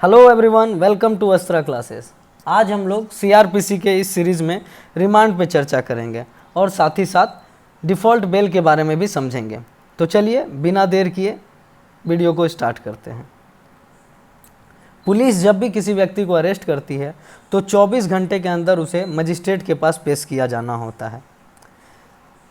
Hello everyone, welcome to Astra classes. आज हम लोग सीआरपीसी के इस सीरीज़ में रिमांड पे चर्चा करेंगे और साथ ही साथ डिफ़ॉल्ट बेल के बारे में भी समझेंगे। तो चलिए बिना देर किए वीडियो को स्टार्ट करते हैं। पुलिस जब भी किसी व्यक्ति को अरेस्ट करती है तो 24 घंटे के अंदर उसे मजिस्ट्रेट के पास पेश किया जाना होता है।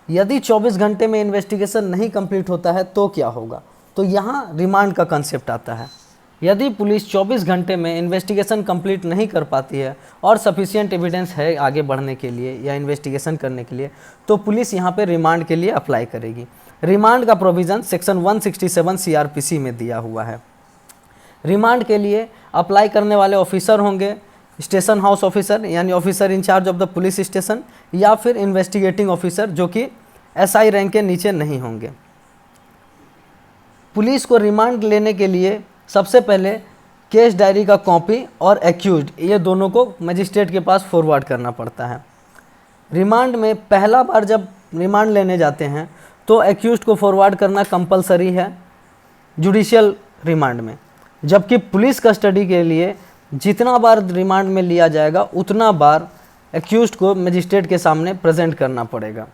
यदि 24 घंटे में इन्वेस्टिगेशन नहीं कंप्लीट होता है तो क्या होगा? तो यहाँ रिमांड का कंसेप्ट आता है। यदि पुलिस 24 घंटे में इन्वेस्टिगेशन कंप्लीट नहीं कर पाती है और सफिशिएंट एविडेंस है आगे बढ़ने के लिए या इन्वेस्टिगेशन करने के लिए, तो पुलिस यहाँ पे रिमांड के लिए अप्लाई करेगी। रिमांड का प्रोविज़न सेक्शन 167 सीआरपीसी में दिया हुआ है। रिमांड के लिए अप्लाई करने वाले ऑफिसर होंगे स्टेशन हाउस ऑफिसर यानी officer in-charge of the police station, या फिर इन्वेस्टिगेटिंग ऑफिसर जो कि एसआई रैंक के नीचे नहीं होंगे। पुलिस को रिमांड लेने के लिए सबसे पहले केस डायरी का कॉपी और एक्यूज्ड ये दोनों को मजिस्ट्रेट के पास फॉरवर्ड करना पड़ता है। रिमांड में पहला बार जब रिमांड लेने जाते हैं तो एक्यूज्ड को फॉरवर्ड करना कंपलसरी है जुडिशियल रिमांड में, जबकि पुलिस कस्टडी के लिए जितना बार रिमांड में लिया जाएगा उतना बार एक्यूज्ड को मजिस्ट्रेट के सामने प्रेजेंट करना पड़ेगा,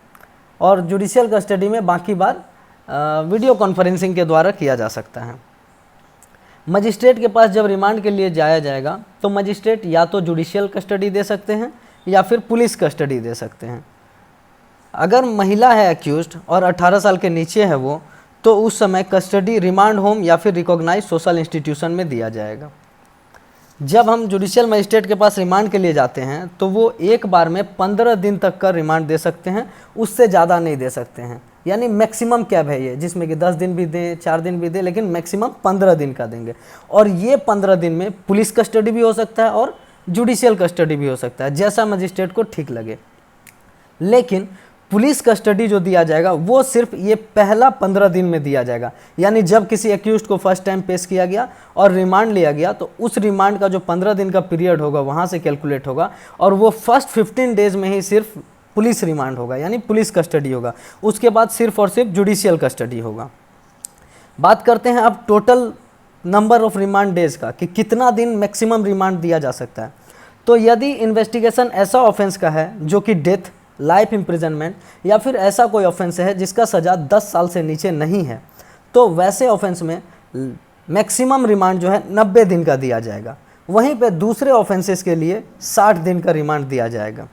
और जुडिशियल कस्टडी में बाकी बार वीडियो कॉन्फ्रेंसिंग के द्वारा किया जा सकता है। मजिस्ट्रेट के पास जब रिमांड के लिए जाया जाएगा तो मजिस्ट्रेट या तो जुडिशियल कस्टडी दे सकते हैं या फिर पुलिस कस्टडी दे सकते हैं। अगर महिला है एक्यूज्ड और 18 साल के नीचे है वो, तो उस समय कस्टडी रिमांड होम या फिर रिकॉग्नाइज सोशल इंस्टीट्यूशन में दिया जाएगा। जब हम जुडिशियल मजिस्ट्रेट के पास रिमांड के लिए जाते हैं तो वो एक बार में 15 दिन तक का रिमांड दे सकते हैं, उससे ज़्यादा नहीं दे सकते हैं। यानी मैक्सिमम कैब है ये, जिसमें कि 10 दिन भी दें, 4 दिन भी दें, लेकिन मैक्सिमम 15 दिन का देंगे। और ये 15 दिन में पुलिस कस्टडी भी हो सकता है और जुडिशियल कस्टडी भी हो सकता है, जैसा मजिस्ट्रेट को ठीक लगे। लेकिन पुलिस कस्टडी जो दिया जाएगा वो सिर्फ ये पहला 15 दिन में दिया जाएगा। यानी जब किसी एक्यूज्ड को फर्स्ट टाइम पेश किया गया और रिमांड लिया गया तो उस रिमांड का जो 15 दिन का पीरियड होगा वहाँ से कैलकुलेट होगा, और वो फर्स्ट 15 डेज में ही सिर्फ पुलिस रिमांड होगा यानी पुलिस कस्टडी होगा। उसके बाद सिर्फ और सिर्फ जुडिशियल कस्टडी होगा। बात करते हैं अब total number of remand days का, कि कितना दिन मैक्सिमम रिमांड दिया जा सकता है। तो यदि इन्वेस्टिगेशन ऐसा ऑफेंस का है जो कि डेथ, लाइफ इम्प्रिजनमेंट या फिर ऐसा कोई ऑफेंस है जिसका सज़ा 10 साल से नीचे नहीं है, तो वैसे ऑफेंस में मैक्सिमम रिमांड जो है 90 दिन का दिया जाएगा। वहीं पे दूसरे ऑफेंसेस के लिए 60 दिन का रिमांड दिया जाएगा।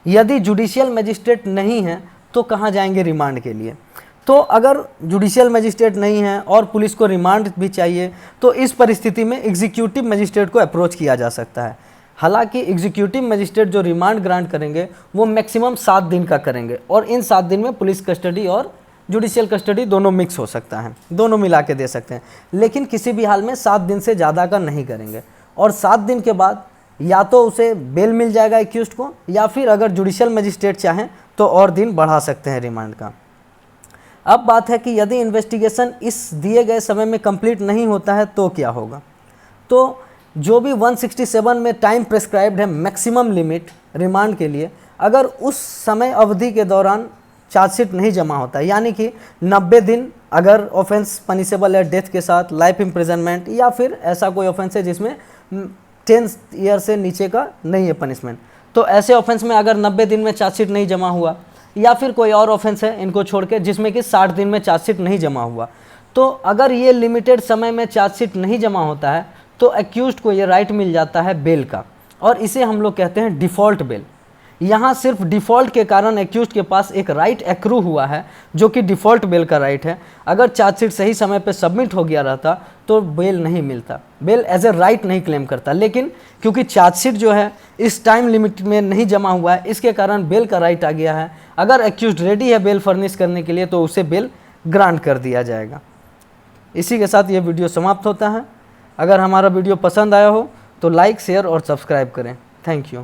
यदि जुडिशियल मजिस्ट्रेट नहीं है तो कहाँ जाएंगे रिमांड के लिए? तो अगर जुडिशियल मजिस्ट्रेट नहीं है और पुलिस को रिमांड भी चाहिए तो इस परिस्थिति में एग्जीक्यूटिव मजिस्ट्रेट को अप्रोच किया जा सकता है। हालांकि एग्जीक्यूटिव मजिस्ट्रेट जो रिमांड ग्रांट करेंगे वो मैक्सिमम 7 दिन का करेंगे, और इन 7 दिन में पुलिस कस्टडी और जुडिशियल कस्टडी दोनों मिक्स हो सकता है, दोनों मिला के दे सकते हैं। लेकिन किसी भी हाल में 7 दिन से ज़्यादा का नहीं करेंगे, और 7 दिन के बाद या तो उसे बेल मिल जाएगा एक्यूज्ड को, या फिर अगर जुडिशियल मजिस्ट्रेट चाहें तो और दिन बढ़ा सकते हैं रिमांड का। अब बात है कि यदि इन्वेस्टिगेशन इस दिए गए समय में कंप्लीट नहीं होता है तो क्या होगा? तो जो भी 167 में टाइम प्रेस्क्राइब्ड है मैक्सिमम लिमिट रिमांड के लिए, अगर उस समय अवधि के दौरान चार्जशीट नहीं जमा होता है, यानी कि 90 दिन अगर ऑफेंस पनिशेबल है डेथ के साथ, लाइफ इम्प्रिजनमेंट या फिर ऐसा कोई ऑफेंस है जिसमें 10 ईयर से नीचे का नहीं है पनिशमेंट, तो ऐसे ऑफेंस में अगर 90 दिन में चार्जशीट नहीं जमा हुआ, या फिर कोई और ऑफेंस है इनको छोड़ के जिसमें कि 60 दिन में चार्जशीट नहीं जमा हुआ, तो अगर ये लिमिटेड समय में चार्जशीट नहीं जमा होता है तो एक्यूज्ड को ये राइट मिल जाता है बेल का, और इसे हम लोग कहते हैं डिफ़ॉल्ट बेल। यहाँ सिर्फ डिफ़ॉल्ट के कारण एक्यूज्ड के पास एक राइट एक्रू हुआ है जो कि डिफ़ॉल्ट बेल का राइट है। अगर चार्जशीट सही समय पे सबमिट हो गया रहता तो बेल नहीं मिलता, बेल एज ए राइट नहीं क्लेम करता। लेकिन क्योंकि चार्जशीट जो है इस टाइम लिमिट में नहीं जमा हुआ है, इसके कारण बेल का राइट आ गया है। अगर एक्यूज्ड रेडी है बेल फर्निश करने के लिए तो उसे बेल ग्रांट कर दिया जाएगा। इसी के साथ ये वीडियो समाप्त होता है। अगर हमारा वीडियो पसंद आया हो तो लाइक, शेयर और सब्सक्राइब करें। Thank you.